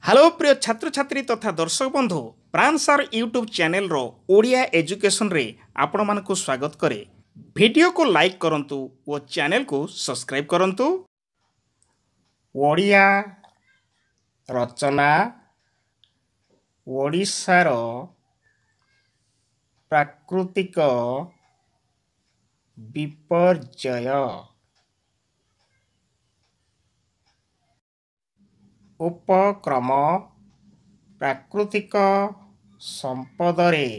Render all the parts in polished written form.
Hello प्रिय छात्र छात्री तथा दर्शक बंधु प्राण सार यूट्यूब चैनल रो ओडिया एजुकेशन रे आपण मानकु स्वागत करे। वीडियो को लाइक करंतु और चैनल को सब्सक्राइब करंतु। ओडिया रचना ओडिशार प्राकृतिक विपर्यय उपक्रम प्राकृतिक संपदरे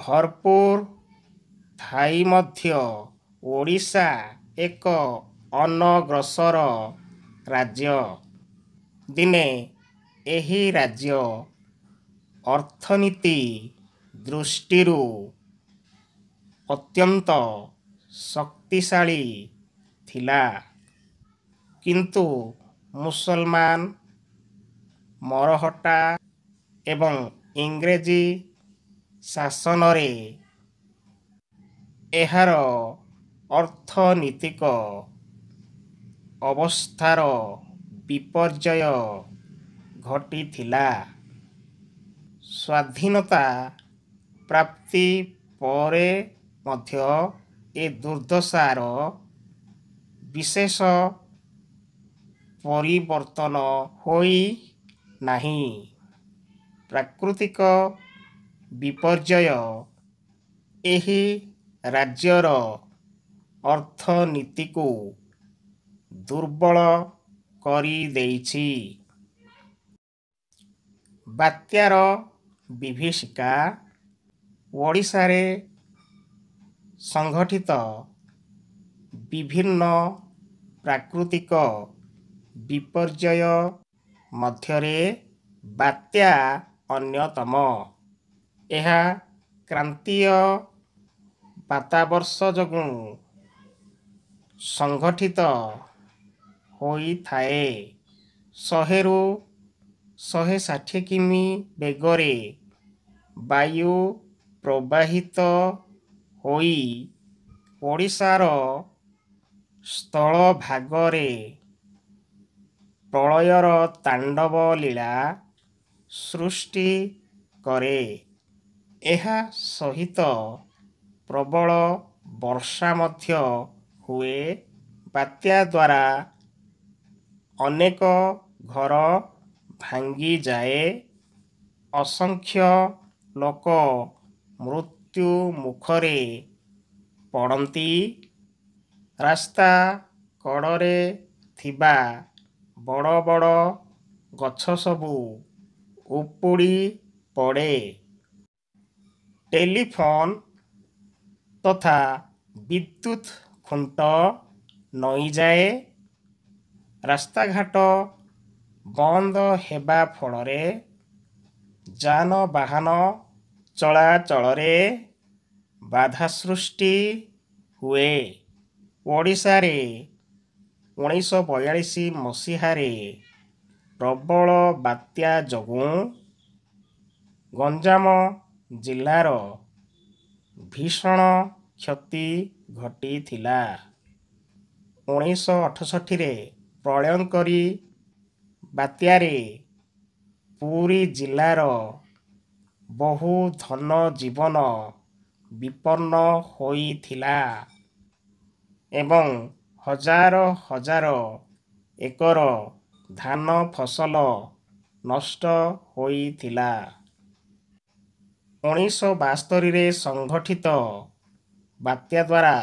भरपूर थाई मध्य ओडिशा एक अनग्रसर राज्य। दिने एही राज्य अर्थनीति दृष्टिरू अत्यंत शक्तिशाली थिला, किंतु मुसलमान मरहट्टा एवं इंग्रेजी शासनरे एहार अर्थनीतिक अवस्थार विपर्यय घटिथिला। स्वाधीनता प्राप्ति परे मध्य ए दुर्दशार विशेष परिवर्तन होई नाही। प्राकृतिक विपर्यय एही राज्यर अर्थनीति को दुर्बल करी देइछि। बात्यार विभीषिका ओडिशा रे संघटित विभिन्न प्राकृतिक विपर्यय मध्यरे बात्या अन्यतम। यह क्रांतीय वातावर्ष जोगु संघटित होई थाए। 100 रु 160 किमी बेगरे वायु प्रवाहित होई ओडिशार स्थल भागरे प्रलयर तांडव लीला सृष्टि करे। एहा सहित प्रबल वर्षा मध्य हुए। बात्या द्वारा अनेक घर भांगी जाए। असंख्य लोक मृत्यु मुखरे पड़ती। रास्ता कड़रे थिबा बड़ बड़ गछ सबू उपुड़ी पड़े। टेलीफोन तथा विद्युत खुंट नई जाए। रास्ता घाट बंद हेबा फलरे जान बाहन चलाचलरे बाधा सृष्टि हुए। ओडिशा रे 1942 मसीहारे प्रबल बात्या जोगु गंजाम जिल्लार भीषण क्षति घटिथिला। 1968 रे प्रलयंकरी बात्यारे पुरी जिल्लार बहु धन जीवन विपन्न होइथिला एवं हजार हजार एकर धान फसल नष्ट होइथिला। 1972 रे संघटित बात्या द्वारा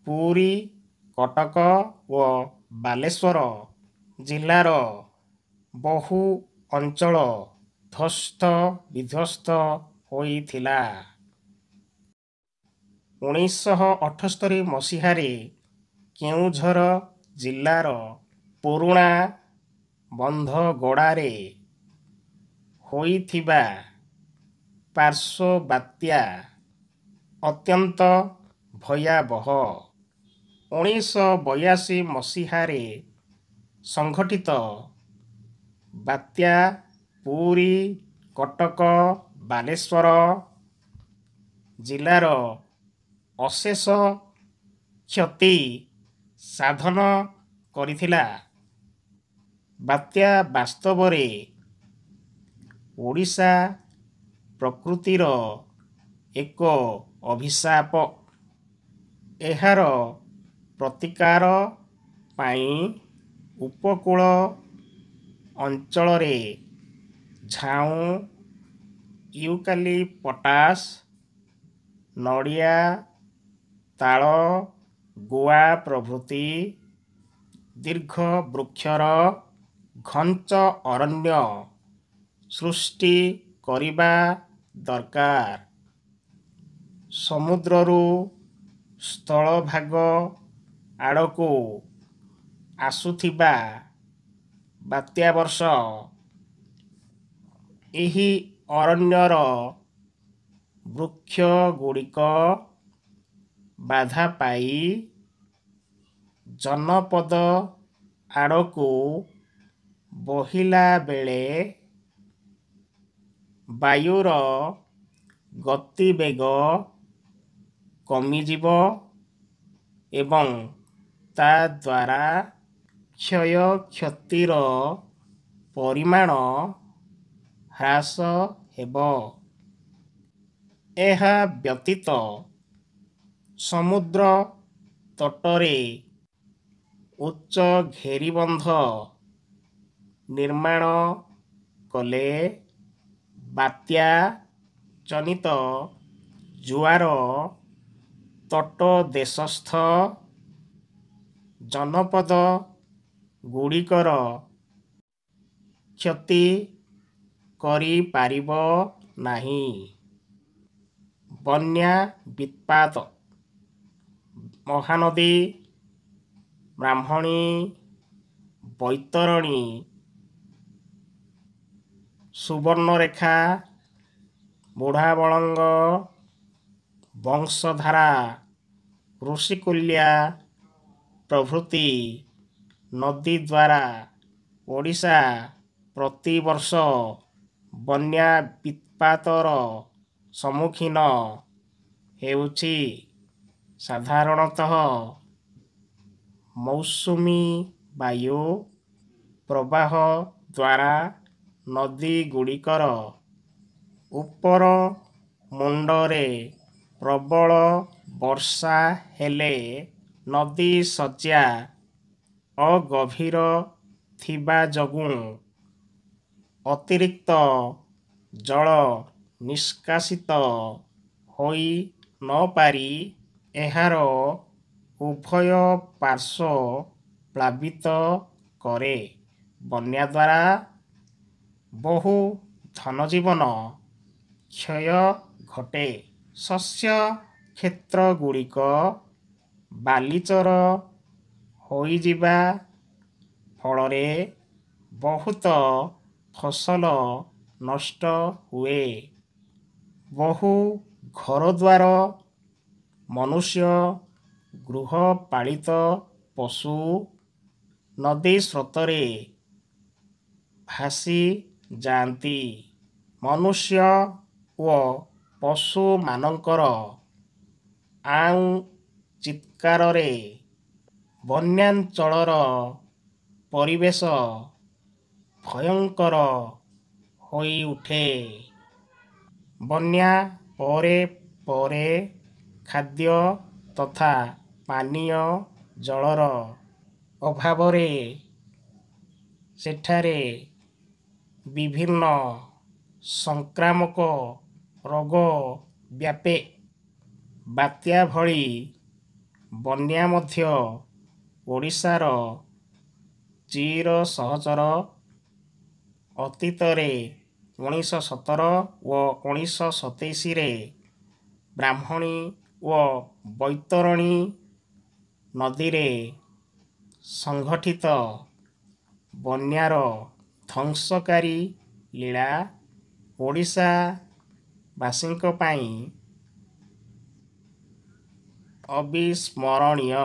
पुरी कटक व बालेश्वर जिल्लार बहु अंचल ध्वस्त विध्वस्त होइथिला। 1978 मसीहारे केउझर जिल्लार पुरुणा बंधगोड़ारे होइथिबा पार्श्व बात्या अत्यंत भयावह। 1982 मसीहारे संघटित बात्या पुरी कटक बालेश्वर जिल्लार अशेष क्षति साधन करिथिला। ବାତ୍ୟା ବାସ୍ତବରେ ଓଡ଼ିଶା ପ୍ରକୃତିର ଏକ ଅଭିଶାପ। ଏହାର ପ୍ରତିକାର ପାଇଁ ଉପକୂଳ ଅଞ୍ଚଳରେ ଝାଉଁ, ୟୁକାଲିପଟାସ, ନଡ଼ିଆ, ତାଳ, ଗୁଆ ପ୍ରଭୃତି ଦୀର୍ଘ ବୃକ୍ଷର ଘଞ୍ଚ ଅରଣ୍ୟ ସୃଷ୍ଟି କରିବା ଦରକାର। ସମୁଦ୍ରରୁ ସ୍ଥଳଭାଗ ଆଡ଼କୁ ଆସୁଥିବା ବାତ୍ୟା ବର୍ଷ ଏହି ଅରଣ୍ୟର ବୃକ୍ଷଗୁଡ଼ିକ ବାଧା ପାଇ ଜନପଦ ଆଡ଼କୁ ବୋହିଲା ବେଳେ ବାୟୁର ଗତିବେଗ କମିଯିବ ଏବଂ ତା ଦ୍ୱାରା କ୍ଷୟକ୍ଷତିର ପରିମାଣ ହ୍ରାସ ହେବ। ଏହା ବ୍ୟତୀତ ସମୁଦ୍ର ତଟରେ ଉଚ୍ଚ ଘେରିବନ୍ଧ ନିର୍ମାଣ କଲେ ବାତ୍ୟା ଜନିତ ଜୁଆର ତଟଦେଶସ୍ଥ ଜନପଦ ଗୁଡ଼ିକର କ୍ଷତି କରିପାରିବ ନାହିଁ। ବନ୍ୟା ବିତ୍ପାତ ମହାନଦୀ, ବ୍ରାହ୍ମଣୀ, ବୈତରଣୀ, ସୁବର୍ଣ୍ଣରେଖା, ବୁଢ଼ାବଳଙ୍ଗ, ବଂଶଧାରା, ଋଷିକୂଲ୍ୟା ପ୍ରଭୃତି ନଦୀ ଦ୍ୱାରା ଓଡ଼ିଶା ପ୍ରତିବର୍ଷ ବନ୍ୟା ବିତ୍ପାତର ସମ୍ମୁଖୀନ ହେଉଛି। ସାଧାରଣତଃ ମୌସୁମୀ ବାୟୁ ପ୍ରବାହ ଦ୍ୱାରା ନଦୀଗୁଡ଼ିକର ଉପର ମୁଣ୍ଡରେ ପ୍ରବଳ ବର୍ଷା ହେଲେ ନଦୀ ଶଯ୍ୟା ଅଗଭୀର ଥିବା ଯୋଗୁଁ ଅତିରିକ୍ତ ଜଳ ନିଷ୍କାସିତ ହୋଇ ନପାରି ଏହାର ଉଭୟ ପାର୍ଶ୍ୱ ପ୍ଳାବିତ କରେ। ବନ୍ୟା ଦ୍ୱାରା ବହୁ ଧନଜୀବନ କ୍ଷୟ ଘଟେ। ଶସ୍ୟ କ୍ଷେତ୍ରଗୁଡ଼ିକ ବାଲିଚର ହୋଇଯିବା ଫଳରେ ବହୁତ ଫସଲ ନଷ୍ଟ ହୁଏ। ବହୁ ଘରଦ୍ୱାର, ମନୁଷ୍ୟ, ଗୃହପାଳିତ ପଶୁ ନଦୀ ସ୍ରୋତରେ ଭାସି ଯାଆନ୍ତି। ମନୁଷ୍ୟ ଓ ପଶୁମାନଙ୍କର ଆଉଁ ଚିତ୍କାରରେ ବନ୍ୟାଞ୍ଚଳର ପରିବେଶ ଭୟଙ୍କର ହୋଇଉଠେ। ବନ୍ୟା ପରେ ପରେ ଖାଦ୍ୟ ତଥା ପାନୀୟ ଜଳର ଅଭାବରେ ସେଠାରେ ବିଭିନ୍ନ ସଂକ୍ରାମକ ରୋଗ ବ୍ୟାପେ। ବାତ୍ୟା ଭଳି ବନ୍ୟା ମଧ୍ୟ ଓଡ଼ିଶାର ଚିରସହଚର। ଅତୀତରେ 1917 ଓ 1927ରେ ବ୍ରାହ୍ମଣୀ ଓ ବୈତରଣୀ ନଦୀରେ ସଂଘଠିତ ବନ୍ୟାର ଧ୍ୱଂସକାରୀ ଲୀଳା ଓଡ଼ିଶାବାସୀଙ୍କ ପାଇଁ ଅବିସ୍ମରଣୀୟ।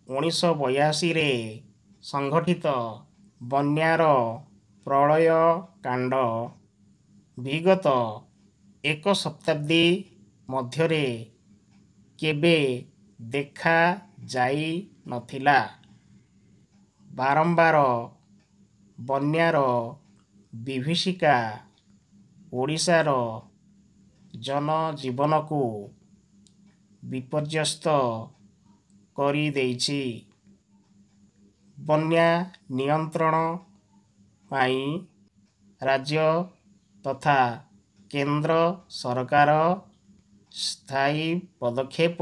1982ରେ ସଂଘଠିତ ବନ୍ୟାର ପ୍ରଳୟ କାଣ୍ଡ ବିଗତ ଏକ ଶତାବ୍ଦୀ ମଧ୍ୟରେ କେବେ ଦେଖାଯାଇ ନଥିଲା। ବାରମ୍ବାର ବନ୍ୟାର ବିଭୀଷିକା ଓଡ଼ିଶାର ଜନଜୀବନକୁ ବିପର୍ଯ୍ୟସ୍ତ କରିଦେଇଛି। ବନ୍ୟା ନିୟନ୍ତ୍ରଣ ପାଇଁ ରାଜ୍ୟ ତଥା କେନ୍ଦ୍ର ସରକାର ସ୍ଥାୟୀ ପଦକ୍ଷେପ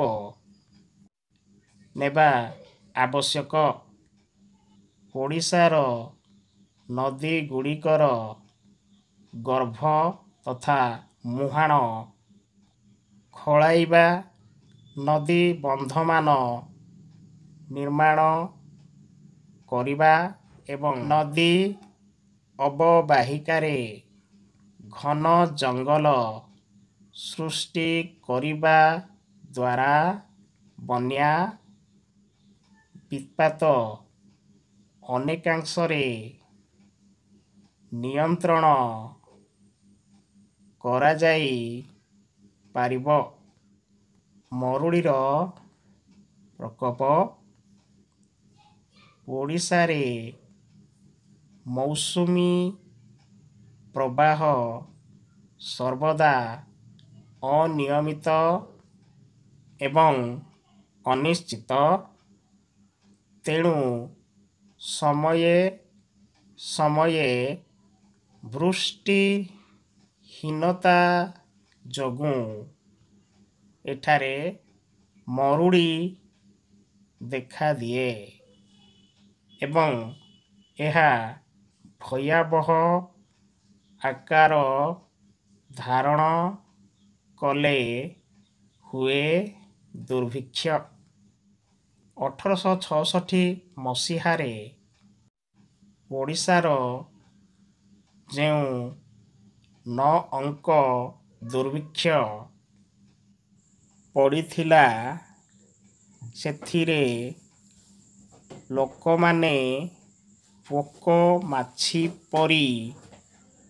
ନେବା ଆବଶ୍ୟକ। ଓଡ଼ିଶାର ନଦୀଗୁଡ଼ିକର ଗର୍ଭ ତଥା ମୁହାଣ ଖୋଳାଇବା, ନଦୀ ବନ୍ଧମାନ ନିର୍ମାଣ କରିବା ଏବଂ ନଦୀ ଅବବାହିକାରେ ଘନ ଜଙ୍ଗଲ ସୃଷ୍ଟି କରିବା ଦ୍ୱାରା ବନ୍ୟା ବିତ୍ପାତ ଅନେକାଂଶରେ ନିୟନ୍ତ୍ରଣ କରାଯାଇ ପାରିବ। ମରୁଡ଼ିର ପ୍ରକୋପ ଓଡ଼ିଶାରେ ମୌସୁମୀ ପ୍ରବାହ ସର୍ବଦା ଅନିୟମିତ ଏବଂ ଅନିଶ୍ଚିତ। ତେଣୁ ସମୟେ ସମୟେ ବୃଷ୍ଟିହୀନତା ଯୋଗୁଁ ଏଠାରେ ମରୁଡ଼ି ଦେଖାଦିଏ ଏବଂ ଏହା ଭୟାବହ ଆକାର ଧାରଣ କଲେ ହୁଏ ଦୁର୍ଭିକ୍ଷ। 1866 ମସିହାରେ ଓଡ଼ିଶାର ଯେଉଁ 9 ଅଙ୍କ ଦୁର୍ଭିକ୍ଷ ପଡ଼ିଥିଲା, ସେଥିରେ ଲୋକମାନେ ପୋକ ମାଛି ପରି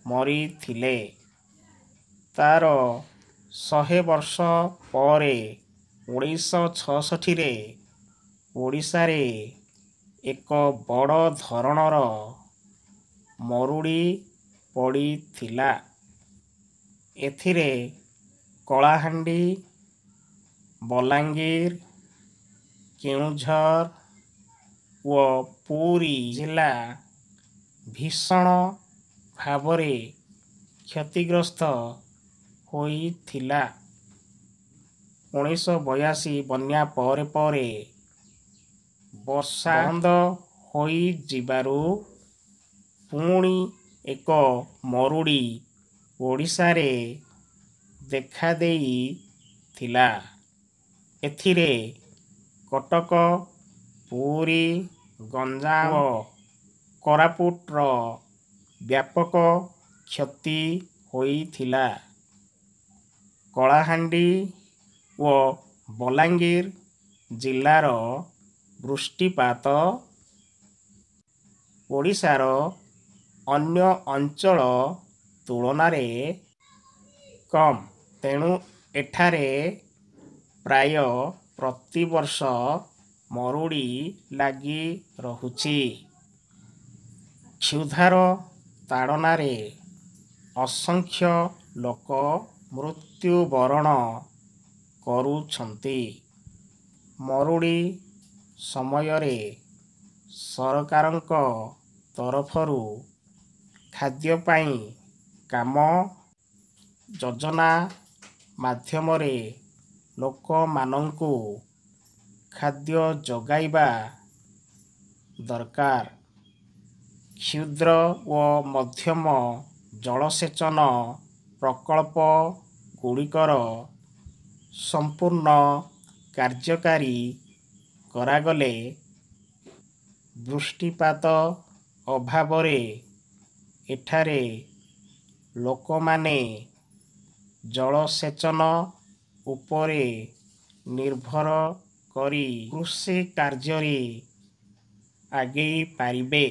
ମରିଥିଲେ। ତା'ର 100 ବର୍ଷ ପରେ 1966ରେ ଓଡ଼ିଶାରେ ଏକ ବଡ଼ ଧରଣର ମରୁଡ଼ି ପଡ଼ିଥିଲା। ଏଥିରେ କଳାହାଣ୍ଡି, ବଲାଙ୍ଗୀର, କେଉଁଝର ଓ ପୁରୀ ଜିଲ୍ଲା ଭୀଷଣ ଭାବରେ କ୍ଷତିଗ୍ରସ୍ତ ହୋଇଥିଲା। 1982 ବନ୍ୟା ପରେ ପରେ ବର୍ଷା ବନ୍ଦ ହୋଇଯିବାରୁ ପୁଣି ଏକ ମରୁଡ଼ି ଓଡ଼ିଶାରେ ଦେଖାଦେଇଥିଲା। ଏଥିରେ କଟକ, ପୁରୀ, ଗଞ୍ଜାମ ଓ କୋରାପୁଟର ବ୍ୟାପକ କ୍ଷତି ହୋଇଥିଲା। କଳାହାଣ୍ଡି ଓ ବଲାଙ୍ଗୀର ଜିଲ୍ଲାର ବୃଷ୍ଟିପାତ ଓଡ଼ିଶାର ଅନ୍ୟ ଅଞ୍ଚଳ ତୁଳନାରେ କମ୍। ତେଣୁ ଏଠାରେ ପ୍ରାୟ ପ୍ରତିବର୍ଷ ମରୁଡ଼ି ଲାଗି ରହୁଛି। କ୍ଷୁଧାର ତାଡ଼ନାରେ ଅସଂଖ୍ୟ ଲୋକ ମୃତ୍ୟୁବରଣ କରୁଛନ୍ତି। ମରୁଡ଼ି ସମୟରେ ସରକାରଙ୍କ ତରଫରୁ ଖାଦ୍ୟ ପାଇଁ କାମ ଯୋଜନା ମାଧ୍ୟମରେ ଲୋକମାନଙ୍କୁ ଖାଦ୍ୟ ଯୋଗାଇବା ଦରକାର। କ୍ଷୁଦ୍ର ଓ ମଧ୍ୟମ ଜଳସେଚନ ପ୍ରକଳ୍ପଗୁଡ଼ିକର ସମ୍ପୂର୍ଣ୍ଣ କାର୍ଯ୍ୟକାରୀ କରାଗଲେ ବୃଷ୍ଟିପାତ ଅଭାବରେ ଏଠାରେ ଲୋକମାନେ ଜଳସେଚନ ଉପରେ ନିର୍ଭର କରି କୃଷି କାର୍ଯ୍ୟରେ ଆଗେଇ ପାରିବେ।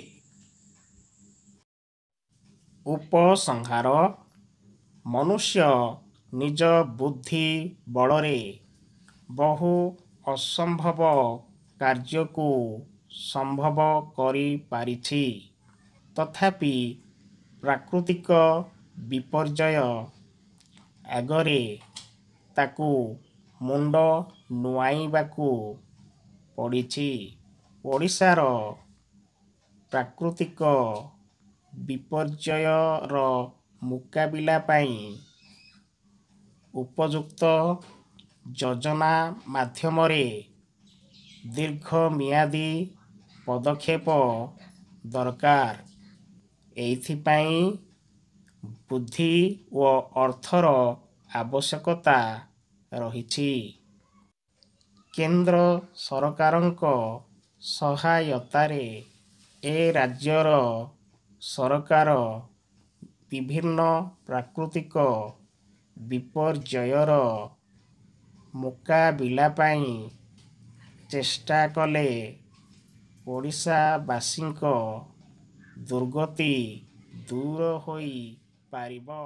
ଉପସଂହାର: ମନୁଷ୍ୟ ନିଜ ବୁଦ୍ଧି ବଳରେ ବହୁ ଅସମ୍ଭବ କାର୍ଯ୍ୟକୁ ସମ୍ଭବ କରିପାରିଛି। ତଥାପି ପ୍ରାକୃତିକ ବିପର୍ଯ୍ୟୟ ଆଗରେ ତାକୁ ମୁଣ୍ଡ ନୁଆଇବାକୁ ପଡ଼ିଛି। ଓଡ଼ିଶାର ପ୍ରାକୃତିକ ବିପର୍ଯ୍ୟୟର ମୁକାବିଲା ପାଇଁ ଉପଯୁକ୍ତ ଯୋଜନା ମାଧ୍ୟମରେ ଦୀର୍ଘମିଆଦୀ ପଦକ୍ଷେପ ଦରକାର। ଏଇଥିପାଇଁ ବୁଦ୍ଧି ଓ ଅର୍ଥର ଆବଶ୍ୟକତା ରହିଛି। କେନ୍ଦ୍ର ସରକାରଙ୍କ ସହାୟତାରେ ଏ ରାଜ୍ୟର ସରକାର ବିଭିନ୍ନ ପ୍ରାକୃତିକ ବିପର୍ଯ୍ୟୟର ମୁକାବିଲା ପାଇଁ ଚେଷ୍ଟା କଲେ ଓଡ଼ିଶାବାସୀଙ୍କ ଦୁର୍ଗତି ଦୂର ହୋଇପାରିବ।